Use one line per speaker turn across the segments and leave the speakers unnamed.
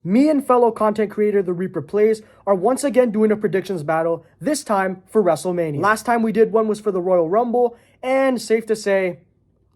Me and fellow content creator The Reaper Plays are once again doing a predictions battle, this time for WrestleMania. Last time we did one was for the Royal Rumble, and safe to say,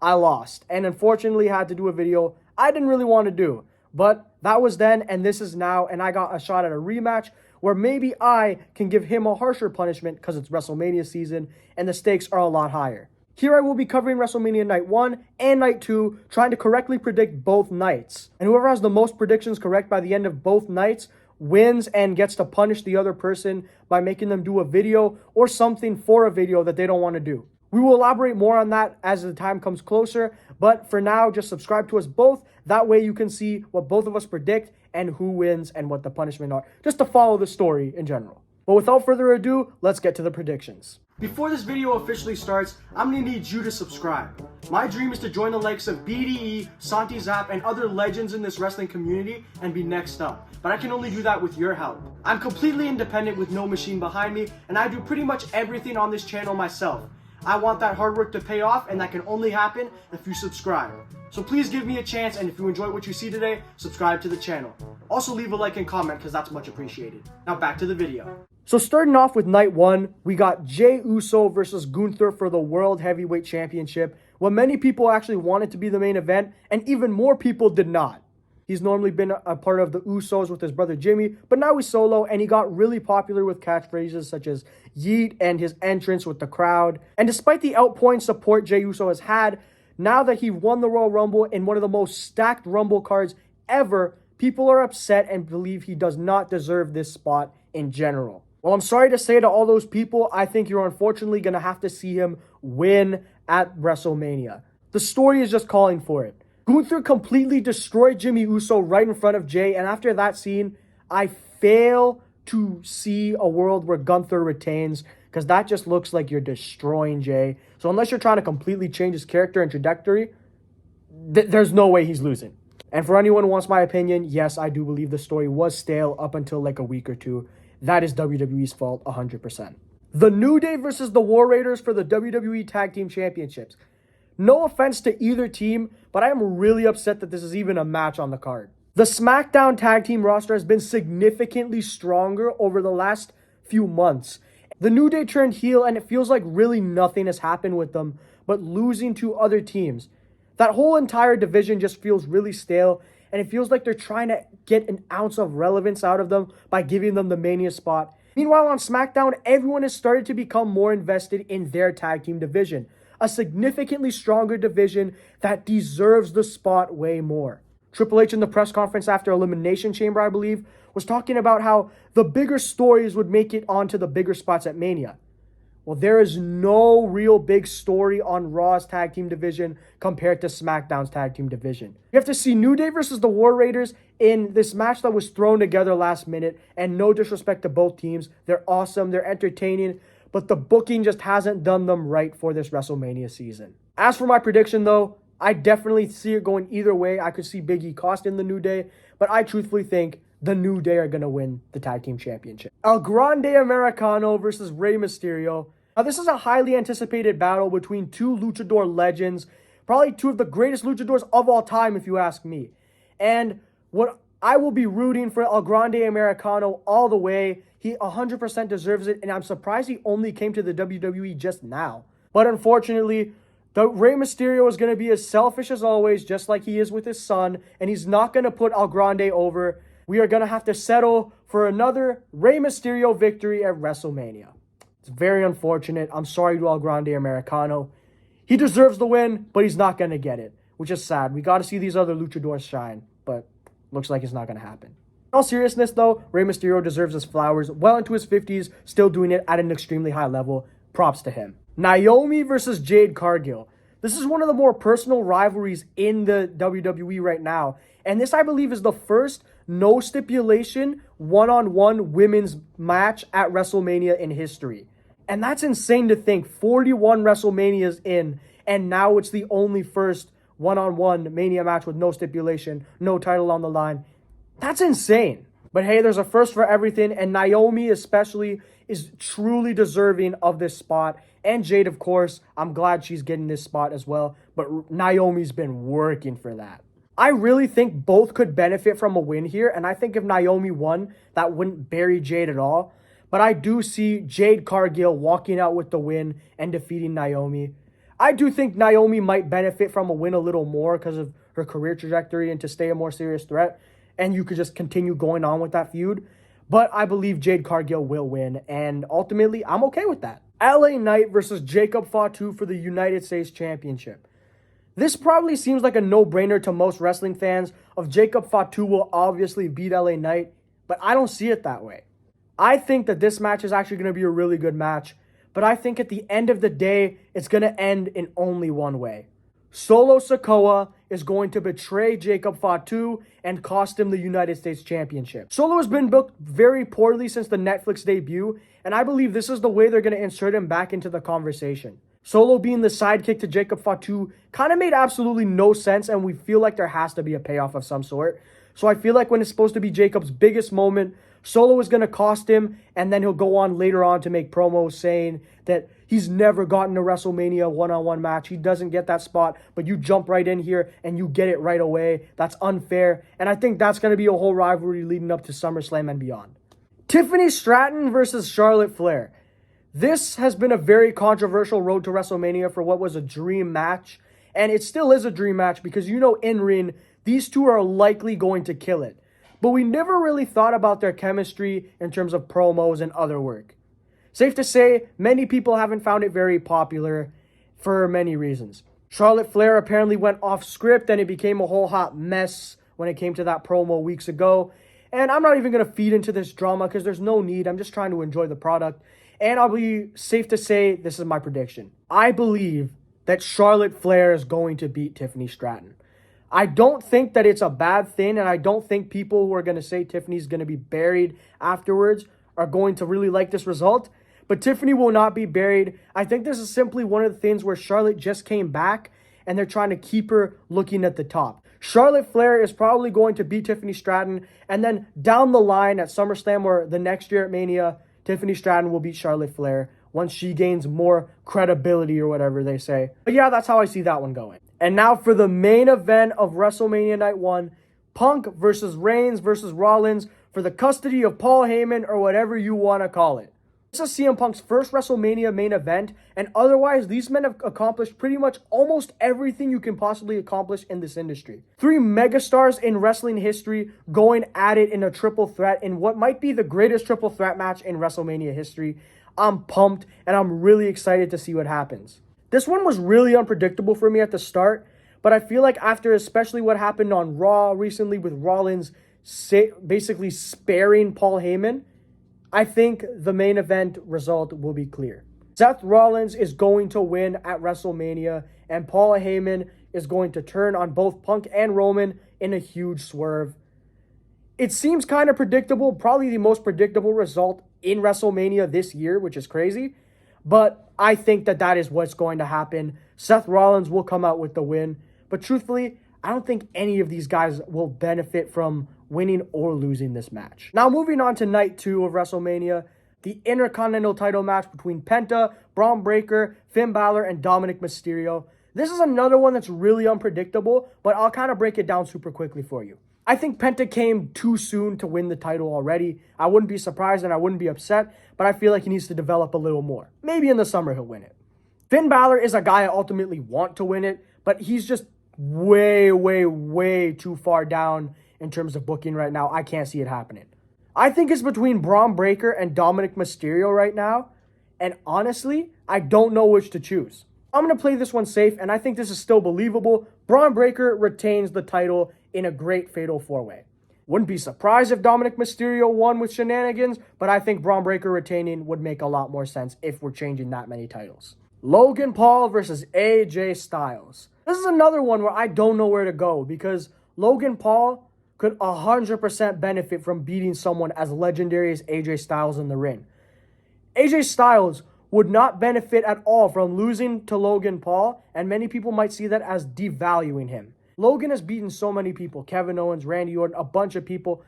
I lost. And unfortunately had to do a video I didn't really want to do. But that was then, and this is now, and I got a shot at a rematch where maybe I can give him a harsher punishment because it's WrestleMania season and the stakes are a lot higher. Here I will be covering WrestleMania Night 1 and Night 2, trying to correctly predict both nights. And whoever has the most predictions correct by the end of both nights wins and gets to punish the other person by making them do a video or something for a video that they don't want to do. We will elaborate more on that as the time comes closer, but for now, just subscribe to us both. That way you can see what both of us predict and who wins and what the punishment are, just to follow the story in general. But without further ado, let's get to the predictions. Before this video officially starts, I'm going to need you to subscribe. My dream is to join the likes of BDE, Santi Zap, and other legends in this wrestling community and be next up. But I can only do that with your help. I'm completely independent with no machine behind me, and I do pretty much everything on this channel myself. I want that hard work to pay off, and that can only happen if you subscribe. So please give me a chance, and if you enjoy what you see today, subscribe to the channel. Also leave a like and comment because that's much appreciated. Now back to the video. So starting off with Night 1, we got Jey Uso versus Gunther for the World Heavyweight Championship, what many people actually wanted to be the main event, and even more people did not. He's normally been a part of the Usos with his brother Jimmy, but now he's solo, and he got really popular with catchphrases such as Yeet and his entrance with the crowd. And despite the outpouring support Jey Uso has had, now that he won the Royal Rumble in one of the most stacked Rumble cards ever, people are upset and believe he does not deserve this spot in general. Well, I'm sorry to say to all those people, I think you're unfortunately going to have to see him win at WrestleMania. The story is just calling for it. Gunther completely destroyed Jimmy Uso right in front of Jey, and after that scene, I fail to see a world where Gunther retains, because that just looks like you're destroying Jey. So unless you're trying to completely change his character and trajectory, there's no way he's losing. And for anyone who wants my opinion, yes, I do believe the story was stale up until like a week or two. That is WWE's fault 100%. The New Day versus the War Raiders for the WWE Tag Team Championships. No offense to either team, but I am really upset that this is even a match on the card. The SmackDown Tag Team roster has been significantly stronger over the last few months. The New Day turned heel, and it feels like really nothing has happened with them but losing to other teams. That whole entire division just feels really stale, and it feels like they're trying to get an ounce of relevance out of them by giving them the Mania spot. Meanwhile, on SmackDown, everyone has started to become more invested in their tag team division. A significantly stronger division that deserves the spot way more. Triple H in the press conference after Elimination Chamber, I believe, was talking about how the bigger stories would make it onto the bigger spots at Mania. Well, there is no real big story on Raw's tag team division compared to SmackDown's tag team division. You have to see New Day versus the War Raiders in this match that was thrown together last minute, and no disrespect to both teams. They're awesome, they're entertaining, but the booking just hasn't done them right for this WrestleMania season. As for my prediction though, I definitely see it going either way. I could see Big E costing the New Day, but I truthfully think the New Day are going to win the Tag Team Championship. El Grande Americano versus Rey Mysterio. Now this is a highly anticipated battle between two luchador legends, probably two of the greatest luchadors of all time if you ask me. And what I will be rooting for El Grande Americano all the way. He 100% deserves it, and I'm surprised he only came to the WWE just now. But unfortunately, the Rey Mysterio is going to be as selfish as always, just like he is with his son, and he's not going to put El Grande over. We are going to have to settle for another Rey Mysterio victory at WrestleMania. It's very unfortunate. I'm sorry to El Grande Americano. He deserves the win, but he's not going to get it, which is sad. We got to see these other luchadors shine, but looks like it's not going to happen. In all seriousness though, Rey Mysterio deserves his flowers, well into his 50s, still doing it at an extremely high level. Props to him. Naomi versus Jade Cargill. This is one of the more personal rivalries in the WWE right now. And this, I believe, is the first no stipulation one-on-one women's match at WrestleMania in history. And that's insane to think. 41 WrestleManias in, and now it's the only first one-on-one Mania match with no stipulation, no title on the line. That's insane. But hey, there's a first for everything, and Naomi especially is truly deserving of this spot. And Jade, of course, I'm glad she's getting this spot as well. But Naomi's been working for that. I really think both could benefit from a win here, and I think if Naomi won, that wouldn't bury Jade at all. But I do see Jade Cargill walking out with the win and defeating Naomi. I do think Naomi might benefit from a win a little more because of her career trajectory and to stay a more serious threat, and you could just continue going on with that feud. But I believe Jade Cargill will win, and ultimately, I'm okay with that. LA Knight versus Jacob Fatu for the United States Championship. This probably seems like a no-brainer to most wrestling fans of Jacob Fatu will obviously beat LA Knight, but I don't see it that way. I think that this match is actually going to be a really good match, but I think at the end of the day, it's going to end in only one way. Solo Sikoa is going to betray Jacob Fatu and cost him the United States Championship. Solo has been booked very poorly since the Netflix debut, and I believe this is the way they're going to insert him back into the conversation. Solo being the sidekick to Jacob Fatu kind of made absolutely no sense, and we feel like there has to be a payoff of some sort. So I feel like when it's supposed to be Jacob's biggest moment, Solo is going to cost him, and then he'll go on later on to make promos saying that he's never gotten a WrestleMania one-on-one match. He doesn't get that spot, but you jump right in here and you get it right away. That's unfair, and I think that's going to be a whole rivalry leading up to SummerSlam and beyond. Tiffany Stratton versus Charlotte Flair. This has been a very controversial road to WrestleMania for what was a dream match, and it still is a dream match because in ring, these two are likely going to kill it. But we never really thought about their chemistry in terms of promos and other work. Safe to say, many people haven't found it very popular for many reasons. Charlotte Flair apparently went off script and it became a whole hot mess when it came to that promo weeks ago. And I'm not even going to feed into this drama because there's no need. I'm just trying to enjoy the product. And I'll be safe to say this is my prediction. I believe that Charlotte Flair is going to beat Tiffany Stratton. I don't think that it's a bad thing, and I don't think people who are going to say Tiffany's going to be buried afterwards are going to really like this result. But Tiffany will not be buried. I think this is simply one of the things where Charlotte just came back, and they're trying to keep her looking at the top. Charlotte Flair is probably going to beat Tiffany Stratton, and then down the line at SummerSlam or the next year at Mania, Tiffany Stratton will beat Charlotte Flair once she gains more credibility or whatever they say. But yeah, that's how I see that one going. And now for the main event of WrestleMania Night 1, Punk versus Reigns versus Rollins for the custody of Paul Heyman or whatever you want to call it. This is CM Punk's first WrestleMania main event, and otherwise these men have accomplished pretty much almost everything you can possibly accomplish in this industry. 3 megastars in wrestling history going at it in a triple threat in what might be the greatest triple threat match in WrestleMania history. I'm pumped, and I'm really excited to see what happens. This one was really unpredictable for me at the start, but I feel like after especially what happened on Raw recently with Rollins basically sparing Paul Heyman, I think the main event result will be clear. Seth Rollins is going to win at WrestleMania, and Paul Heyman is going to turn on both Punk and Roman in a huge swerve. It seems kind of predictable, probably the most predictable result in WrestleMania this year, which is crazy. But I think that is what's going to happen. Seth Rollins will come out with the win. But truthfully, I don't think any of these guys will benefit from winning or losing this match. Now moving on to night 2 of WrestleMania, the Intercontinental title match between Penta, Braun Breaker, Finn Balor, and Dominic Mysterio. This is another one that's really unpredictable, but I'll kind of break it down super quickly for you. I think Penta came too soon to win the title already. I wouldn't be surprised and I wouldn't be upset, but I feel like he needs to develop a little more. Maybe in the summer he'll win it. Finn Balor is a guy I ultimately want to win it, but he's just way, way, way too far down in terms of booking right now. I can't see it happening. I think it's between Braun Breaker and Dominic Mysterio right now, and honestly, I don't know which to choose. I'm going to play this one safe, and I think this is still believable. Braun Breaker retains the title in a great fatal 4-way. Wouldn't be surprised if Dominic Mysterio won with shenanigans, but I think Braun Breaker retaining would make a lot more sense if we're changing that many titles. Logan Paul versus AJ Styles. This is another one where I don't know where to go because Logan Paul could 100% benefit from beating someone as legendary as AJ Styles in the ring. AJ Styles would not benefit at all from losing to Logan Paul, and many people might see that as devaluing him. Logan has beaten so many people, Kevin Owens, Randy Orton, a bunch of people.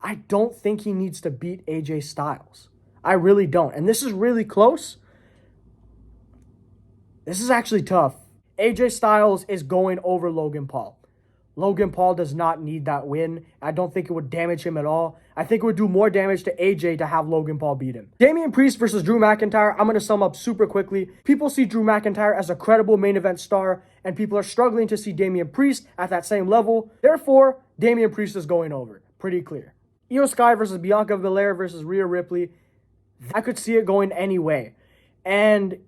I don't think he needs to beat AJ Styles. I really don't. And this is really close. This is actually tough. AJ Styles is going over Logan Paul. Logan Paul does not need that win. I don't think it would damage him at all. I think it would do more damage to AJ to have Logan Paul beat him. Damian Priest versus Drew McIntyre, I'm going to sum up super quickly. People see Drew McIntyre as a credible main event star, and people are struggling to see Damian Priest at that same level. Therefore, Damian Priest is going over. Pretty clear. Io Sky versus Bianca Belair versus Rhea Ripley. I could see it going any way. And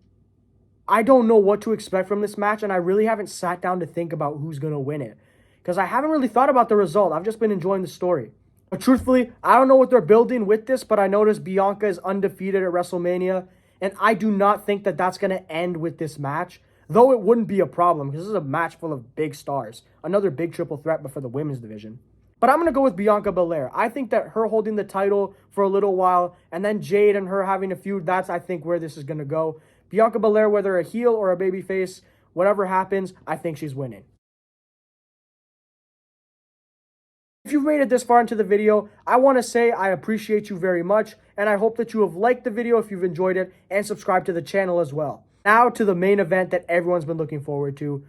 I don't know what to expect from this match, and I really haven't sat down to think about who's going to win it, because I haven't really thought about the result. I've just been enjoying the story. But truthfully, I don't know what they're building with this, but I noticed Bianca is undefeated at WrestleMania, and I do not think that that's going to end with this match, though it wouldn't be a problem, because this is a match full of big stars. Another big triple threat, but for the women's division. But I'm going to go with Bianca Belair. I think that her holding the title for a little while, and then Jade and her having a feud, that's, I think, where this is going to go. Bianca Belair, whether a heel or a babyface, whatever happens, I think she's winning. If you've made it this far into the video, I want to say I appreciate you very much, and I hope that you have liked the video if you've enjoyed it, and subscribed to the channel as well. Now to the main event that everyone's been looking forward to.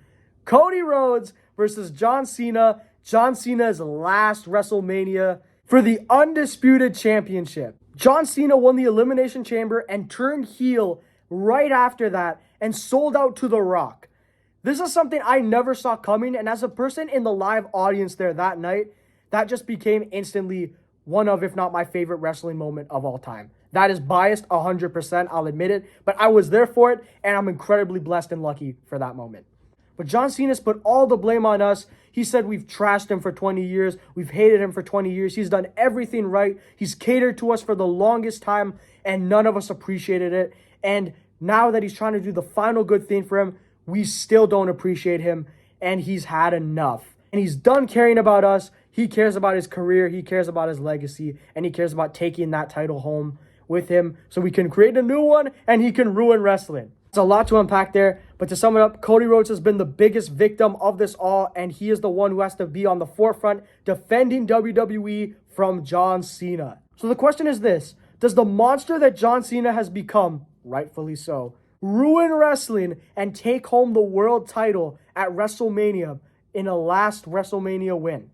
Cody Rhodes versus John Cena. John Cena's last WrestleMania for the Undisputed Championship. John Cena won the Elimination Chamber and turned heel right after that and sold out to The Rock. This is something I never saw coming, and as a person in the live audience there that night, that just became instantly one of, if not my favorite wrestling moment of all time. That is biased 100%, I'll admit it, but I was there for it, and I'm incredibly blessed and lucky for that moment. But John Cena's put all the blame on us. He said we've trashed him for 20 years. We've hated him for 20 years. He's done everything right. He's catered to us for the longest time, and none of us appreciated it. And now that he's trying to do the final good thing for him, we still don't appreciate him, and he's had enough. And he's done caring about us. He cares about his career. He cares about his legacy, and he cares about taking that title home with him so we can create a new one and he can ruin wrestling. It's a lot to unpack there, but to sum it up, Cody Rhodes has been the biggest victim of this all, and he is the one who has to be on the forefront defending WWE from John Cena. So the question is this: does the monster that John Cena has become, rightfully so, ruin wrestling and take home the world title at WrestleMania in a last WrestleMania win?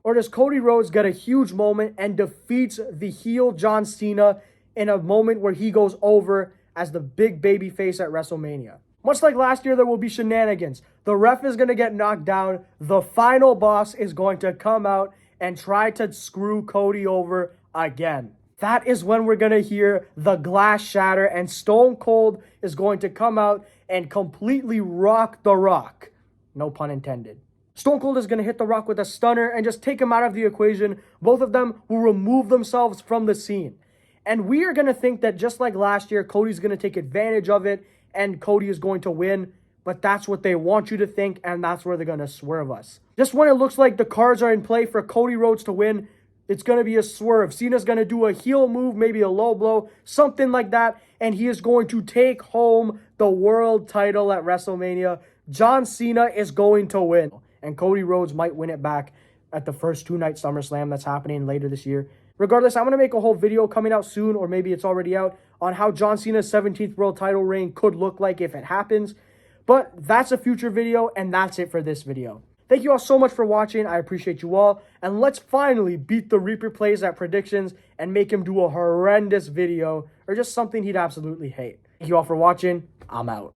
Or does Cody Rhodes get a huge moment and defeats the heel John Cena in a moment where he goes over as the big baby face at WrestleMania? Much like last year, there will be shenanigans. The ref is going to get knocked down. The final boss is going to come out and try to screw Cody over again. That is when we're going to hear the glass shatter, and Stone Cold is going to come out and completely rock The Rock. No pun intended. Stone Cold is going to hit The Rock with a stunner and just take him out of the equation. Both of them will remove themselves from the scene. And we are going to think that just like last year, Cody's going to take advantage of it and Cody is going to win. But that's what they want you to think, and that's where they're going to swerve us. Just when it looks like the cards are in play for Cody Rhodes to win, it's going to be a swerve. Cena's going to do a heel move, maybe a low blow, something like that, and he is going to take home the world title at WrestleMania. John Cena is going to win, and Cody Rhodes might win it back at the first two-night SummerSlam that's happening later this year. Regardless, I'm going to make a whole video coming out soon, or maybe it's already out, on how John Cena's 17th world title reign could look like if it happens. But that's a future video, and that's it for this video. Thank you all so much for watching. I appreciate you all. And let's finally beat the Reaper Plays at predictions and make him do a horrendous video or just something he'd absolutely hate. Thank you all for watching. I'm out.